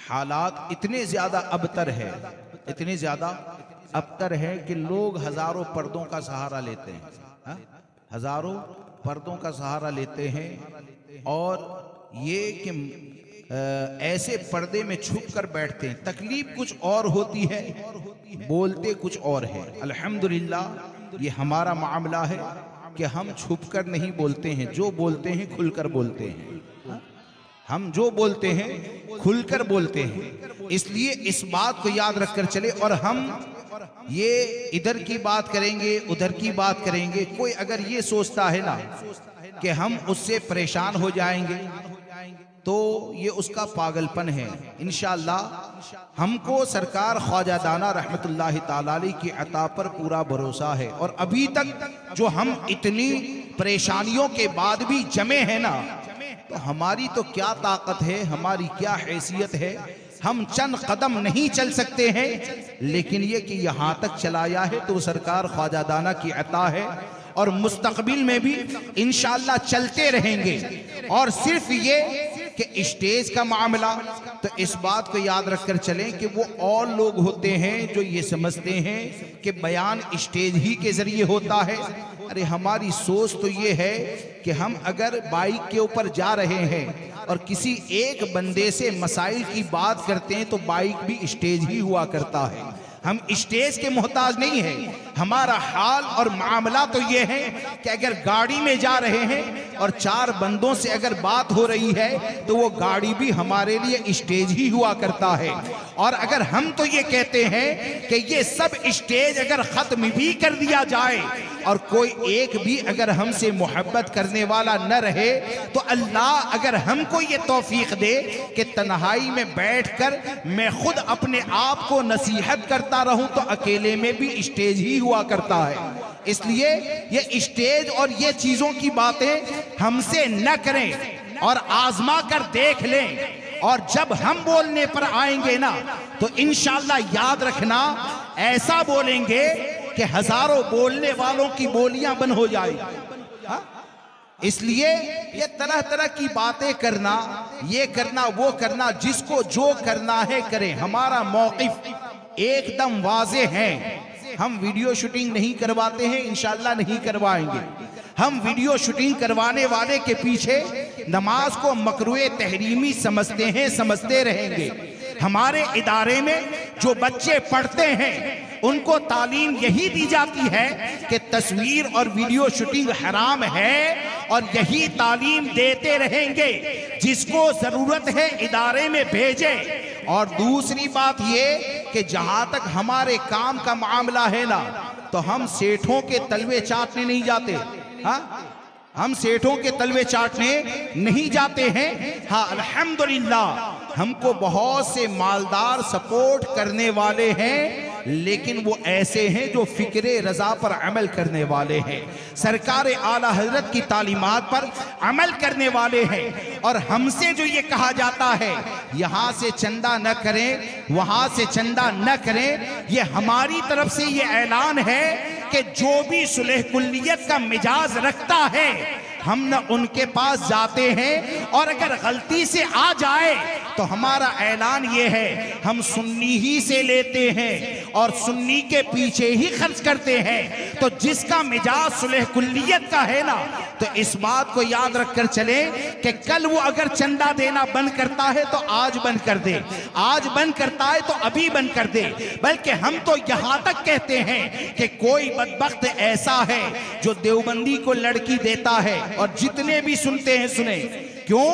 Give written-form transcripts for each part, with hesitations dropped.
हालात इतने ज़्यादा अबतर है, इतने ज़्यादा अबतर है कि लोग हज़ारों पर्दों का सहारा लेते हैं, हा? हज़ारों पर्दों का सहारा लेते हैं और ये कि ऐसे पर्दे में छुप कर बैठते हैं। तकलीफ कुछ और होती है, बोलते कुछ और है। अल्हम्दुलिल्लाह ये हमारा मामला है कि हम छुप कर नहीं बोलते हैं, जो बोलते हैं खुलकर बोलते हैं। हम जो बोलते हैं खुलकर बोलते हैं। इसलिए इस बात को याद रखकर चले। और हम ये इधर की बात करेंगे, उधर की बात करेंगे, कोई अगर ये सोचता है ना कि हम उससे परेशान हो जाएंगे तो ये उसका पागलपन है। इंशाअल्लाह हमको सरकार ख्वाजा दाना रहमतुल्लाहि ताला अलैह की अता पर पूरा भरोसा है। और अभी तक जो हम इतनी परेशानियों के बाद भी जमे हैं ना, तो हमारी तो क्या ताकत है, हमारी क्या हैसियत है। हम चंद कदम नहीं चल सकते हैं, लेकिन ये कि यहाँ तक चलाया है तो सरकार ख्वाजा दाना की अता है। और मुस्तकबिल में भी इंशाअल्लाह चलते रहेंगे। और सिर्फ ये कि स्टेज का मामला, तो इस बात को याद रखकर चलें कि वो और लोग होते हैं जो ये समझते हैं कि बयान स्टेज ही के जरिए होता है। अरे हमारी सोच तो ये है कि हम अगर बाइक के ऊपर जा रहे हैं और किसी एक बंदे से मसाइल की बात करते हैं तो बाइक भी स्टेज ही हुआ करता है। हम स्टेज के मोहताज नहीं हैं। हमारा हाल और मामला तो ये है कि अगर गाड़ी में जा रहे हैं और चार बंदों से अगर बात हो रही है तो वो गाड़ी भी हमारे लिए स्टेज ही हुआ करता है। और अगर हम तो ये कहते हैं कि ये सब स्टेज अगर खत्म भी कर दिया जाए और कोई एक भी अगर हमसे मोहब्बत करने वाला न रहे, तो अल्लाह अगर हमको ये तौफीक दे कि तन्हाई में बैठकर मैं खुद अपने आप को नसीहत करता रहूं, तो अकेले में भी स्टेज ही हुआ करता है। इसलिए ये स्टेज और ये चीजों की बातें हमसे न करें और आजमा कर देख लें। और जब हम बोलने पर आएंगे ना, तो इंशाअल्लाह याद रखना ऐसा बोलेंगे कि हजारों बोलने वालों की बोलियां बंद हो जाएगी। इसलिए ये तरह तरह की बातें करना, ये करना, वो करना, जिसको जो करना है करें। हमारा मौक़िफ़ एकदम वाज़े है। हम वीडियो शूटिंग नहीं करवाते हैं, इंशाअल्लाह नहीं करवाएंगे। हम वीडियो शूटिंग करवाने वाले के पीछे नमाज को मकरूए तहरीमी समझते हैं, समझते रहेंगे। हमारे इदारे में जो बच्चे पढ़ते हैं उनको तालीम यही दी जाती है कि तस्वीर और वीडियो शूटिंग हराम है, और यही तालीम देते रहेंगे। जिसको जरूरत है इदारे में भेजे। और दूसरी बात ये कि जहां तक हमारे काम का मामला है ना, तो हम सेठों के तलवे चाटने नहीं जाते। हाँ, हम सेठों के तलवे चाटने नहीं जाते हैं। हाँ, अल्हम्दुलिल्लाह हमको बहुत से मालदार सपोर्ट करने वाले हैं, लेकिन वो ऐसे हैं जो फिक्रे रजा पर अमल करने वाले हैं, सरकार आला हजरत की तालीमात पर अमल करने वाले हैं। और हमसे जो ये कहा जाता है यहाँ से चंदा न करें, वहाँ से चंदा न करें, ये हमारी तरफ से ये ऐलान है कि जो भी सुलह कुल्लियत का मिजाज रखता है हम न उनके पास जाते हैं। और अगर गलती से आ जाए तो हमारा ऐलान ये है, हम सुन्नी ही से लेते हैं और सुन्नी के पीछे ही खर्च करते हैं। तो जिसका मिजाज सुलह कुल्लियत का है ना, तो इस बात को याद रखकर चले कि कल वो अगर चंदा देना बंद करता है तो आज बंद कर दे, आज बंद करता है तो अभी बंद कर दे। बल्कि हम तो यहाँ तक कहते हैं कि कोई बदबख्त ऐसा है जो देवबंदी को लड़की देता है, और जितने भी सुनते हैं सुने। क्यों?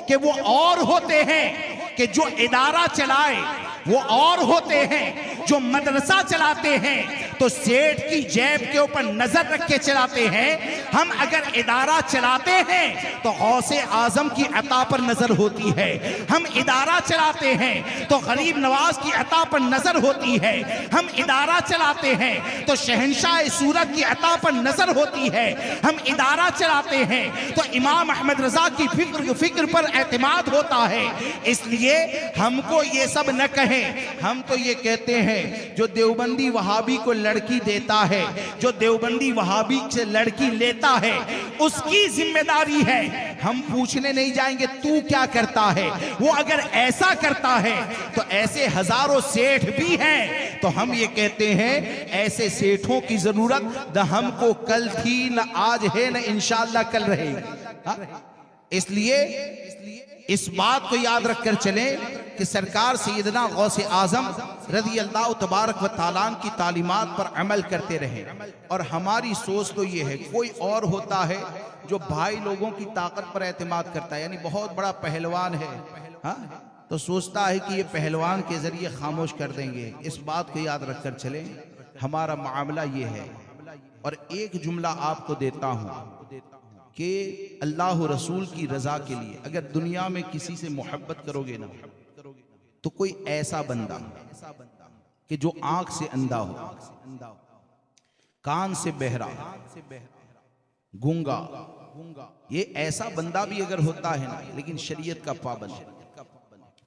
कि वो और होते हैं कि जो इदारा चलाए, वो और होते हैं जो मदरसा चलाते हैं तो सेठ की जेब के ऊपर नजर रख के चलाते हैं। हम अगर इदारा चलाते हैं तो गौसे आजम की अता पर नजर होती है। हम इदारा चलाते हैं तो गरीब नवाज की अता पर नजर होती है। हम इदारा चलाते हैं तो शहंशाह सूरत की अता पर नजर होती है। हम इदारा चलाते हैं तो इमाम अहमद रजा की फिक्र पर एतमाद होता है। इसलिए हमको ये सब न कहें। हम तो ये कहते हैं जो देवबंदी वहाबी को लड़की देता है, जो देवबंदी वहाबी से लड़की लेता है, उसकी जिम्मेदारी है हम पूछने नहीं जाएंगे तू क्या करता है। वो अगर ऐसा करता है तो ऐसे हजारों सेठ भी हैं, तो हम ये कहते हैं ऐसे सेठों की जरूरत न हमको कल थी, न आज है, न इंशाअल्लाह कल रहेगी। इसलिए इस बात को याद रखकर चलें कि सरकार सैयदना गौसे आजम रज़ी अल्लाह तबारक व तआला की तालीमात पर अमल करते रहे। और हमारी सोच तो ये है, कोई और होता है जो भाई लोगों की ताकत पर एतमाद करता है, यानी बहुत बड़ा पहलवान है, हाँ, तो सोचता है कि ये पहलवान के जरिए खामोश कर देंगे। इस बात को याद रखकर चलें, हमारा मामला ये है। और एक जुमला आपको देता हूँ कि अल्लाह रसूल की रजा के लिए अगर दुनिया में किसी से मोहब्बत करोगे ना, तो कोई ऐसा बंदा कि जो आंख से अंधा हो, कान से बहरा, गूंगा, ये ऐसा बंदा भी अगर होता है ना, लेकिन शरीयत का पाबंद,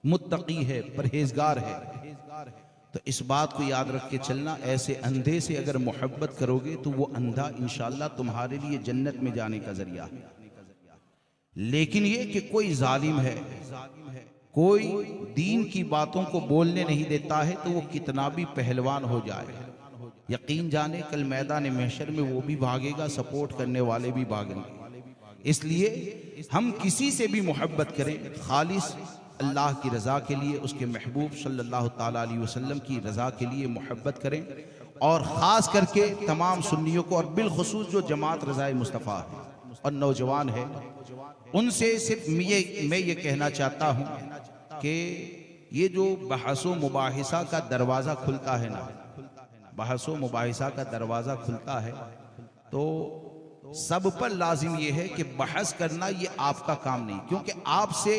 मुत्तकी है, परहेजगार है, तो इस बात को याद रख के चलना, ऐसे अंधे से अगर मोहब्बत करोगे तो वो अंधा इंशाअल्लाह तुम्हारे लिए जन्नत में जाने का जरिया है। लेकिन ये कि कोई जालिम है, कोई दीन की बातों को बोलने नहीं देता है, तो वो कितना भी पहलवान हो जाए, यकीन जाने कल मैदान महशर में वो भी भागेगा, सपोर्ट करने वाले भी भागेंगे। इसलिए हम किसी से भी मोहब्बत करें खालिस अल्लाह की रज़ा के लिए, उसके महबूब सल्लल्लाहु ताला अलैहि वसल्लम की रज़ा के लिए मोहब्बत करें। और ख़ास करके तमाम सुन्नियों को, और बिलखुसूस जो जमात रज़ाए मुस्तफ़ा है और नौजवान है, उनसे सिर्फ मैं ये कहना चाहता हूँ कि ये जो बहसो मुबाहिसा का दरवाज़ा खुलता है ना, बहसो मुबाहिसा का दरवाज़ा खुलता है, तो सब पर लाजिम ये है कि बहस करना ये आपका काम नहीं, क्योंकि आपसे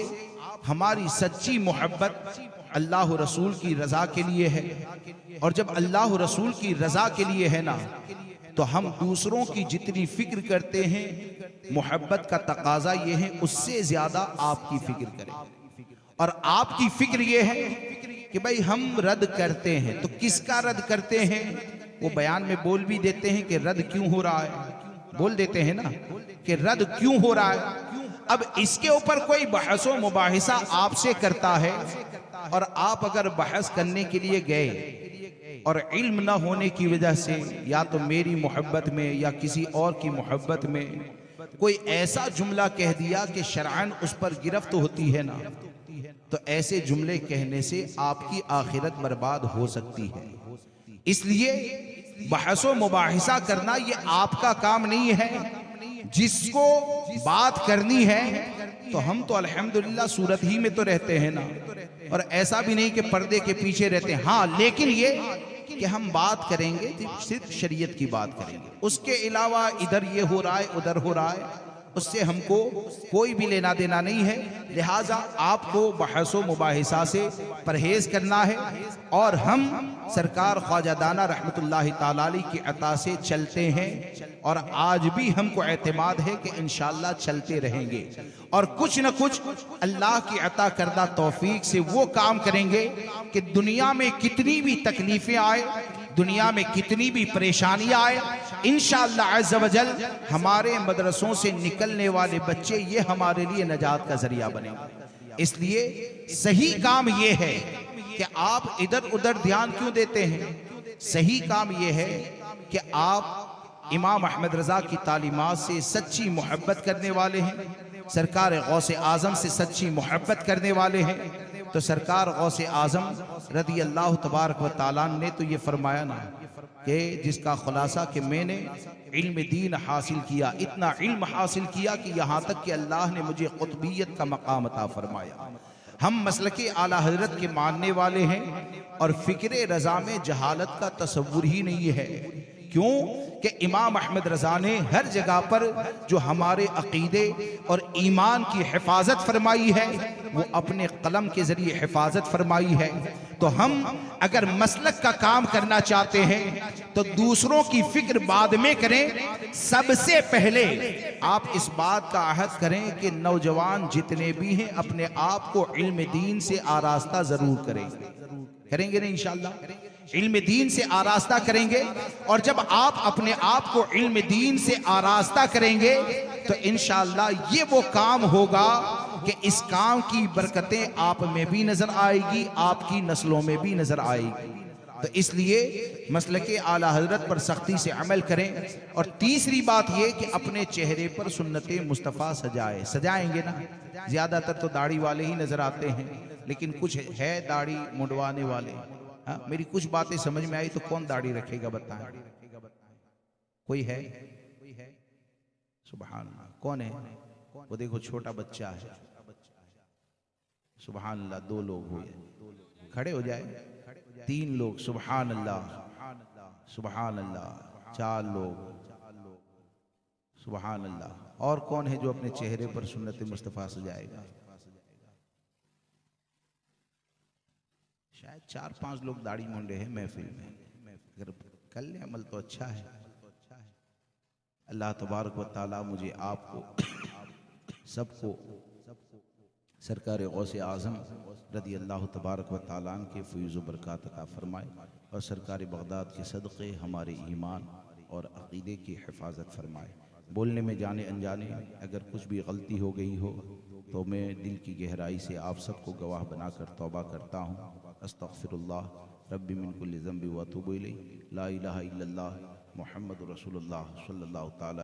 हमारी सच्ची मोहब्बत अल्लाह रसूल की रजा के लिए है। और जब अल्लाह रसूल की रजा के लिए है ना, तो हम दूसरों की जितनी फिक्र करते हैं, मोहब्बत का तकाजा ये है उससे ज्यादा आपकी फिक्र करें। और आपकी फिक्र ये है कि भाई हम रद्द करते हैं, तो किसका रद्द करते हैं? वो बयान में बोल भी देते हैं कि रद्द क्यों हो रहा है, बोल देते हैं ना कि रद्द क्यों हो रहा है। अब इसके ऊपर कोई बहसो मुबाहिसा आपसे करता है, और आप अगर बहस करने के लिए गए और इल्म न होने की वजह से, या तो मेरी मोहब्बत में या किसी और की मोहब्बत में कोई ऐसा जुमला कह दिया कि शरअन उस पर गिरफ्त होती है ना, तो ऐसे जुमले कहने से आपकी आखिरत बर्बाद हो सकती है। इसलिए बहसो मुबाहिसा करना ये आपका काम नहीं है। जिसको बात करनी है, तो हम तो अल्हम्दुलिल्लाह सूरत ही में तो रहते हैं ना, और ऐसा भी नहीं कि पर्दे के पीछे रहते हैं। हाँ, लेकिन ये कि हम बात करेंगे सिर्फ शरीयत की बात करेंगे, उसके अलावा इधर ये हो रहा है उधर हो रहा है, उससे हमको कोई भी लेना देना नहीं है। लिहाजा आपको बहसो मुबाहिसा से परहेज करना है, और हम सरकार ख्वाजा दाना रहमतुल्लाहि ताला अलैह की अता से चलते हैं, और आज भी हमको एतमाद है कि इंशाअल्लाह चलते रहेंगे, और कुछ न कुछ अल्लाह की अता करदा तौफीक से वो काम करेंगे कि दुनिया में कितनी भी तकलीफें आए, दुनिया में कितनी भी परेशानियां आए, इंशाअल्लाह अज़्ज़ व जल हमारे मदरसों से निकलने वाले बच्चे ये हमारे लिए नजात का जरिया बनेंगे। इसलिए सही काम ये है कि आप इधर उधर ध्यान क्यों देते हैं। सही काम ये है कि आप इमाम अहमद रजा की तालीमात से सच्ची मोहब्बत करने वाले हैं, सरकार गौसे आजम से सच्ची मोहब्बत करने वाले हैं। तो सरकार गौसे आजम रदी अल्लाह तबारक व तआला ने तो ये फरमाया ना कि जिसका खुलासा कि मैंने इल्म दीन हासिल किया, इतना इल्म हासिल किया कि यहाँ तक कि अल्लाह ने मुझे कुतुबियत का मकाम अता फरमाया। हम मसलके आला हजरत के मानने वाले हैं, और फिक्र रजा में जहालत का तसव्वुर ही नहीं है। क्यों कि इमाम अहमद रजा ने हर जगह पर जो हमारे अकीदे और ईमान की हिफाजत फरमाई है, वो अपने कलम के जरिए हिफाजत फरमाई है। तो हम अगर मसलक का काम करना चाहते हैं तो दूसरों की फिक्र बाद में करें, सबसे पहले आप इस बात का अहद करें कि नौजवान जितने भी हैं अपने आप को इल्म दीन से आरास्ता जरूर करेंगे ना इंशाअल्लाह, इल्म दीन से आरास्ता करेंगे। और जब आप अपने आप को इल्म दीन से आरास्ता करेंगे तो इंशाअल्लाह ये वो काम होगा कि इस काम की बरकतें आप में भी नजर आएगी, आपकी नस्लों में भी नजर आएगी। तो इसलिए मसलके आला हजरत पर सख्ती से अमल करें। और तीसरी बात ये कि अपने चेहरे पर सुन्नते मुस्तफ़ा सजाएंगे ना। ज्यादातर तो दाढ़ी वाले ही नजर आते हैं, लेकिन कुछ है दाढ़ी मुंडवाने वाले। हाँ, मेरी कुछ बातें समझ में आई तो कौन दाढ़ी रखेगा बताएं? कोई है? सुभान अल्लाह। कौन है वो? देखो छोटा बच्चा है। सुभान अल्लाह। 2 लोग हुए, खड़े हो जाए। 3 लोग, सुभान अल्लाह सुभान अल्लाह। 4 लोग, सुभान अल्लाह। और कौन है जो अपने चेहरे पर सुन्नत मुस्तफ़ा सजाएगा? शायद 4-5 लोग दाढ़ी मुंडे हैं महफिल में। अगर कर ले अमल तो अच्छा है। अल्लाह तबारक व तआला मुझे आपको सबको सरकार गौसे आज़म रदी अल्लाह तबारक व तआला के फ़ैज़ व बरक़ात अता फ़रमाए, और सरकार बगदाद के सदक़े हमारे ईमान और अक़ीदे की हिफाजत फ़रमाए। बोलने में जाने अनजाने अगर कुछ भी गलती हो गई हो तो मैं दिल की गहराई से आप सबको गवाह बनाकर तौबा करता हूँ। अस्तग़फ़िरुल्लाह रब्बी मिन कुल्लि ज़ंबि व अतूबु इलैह। ला इलाहा इल्लल्लाह मुहम्मदुर रसूलुल्लाह सल्लल्लाहु तआला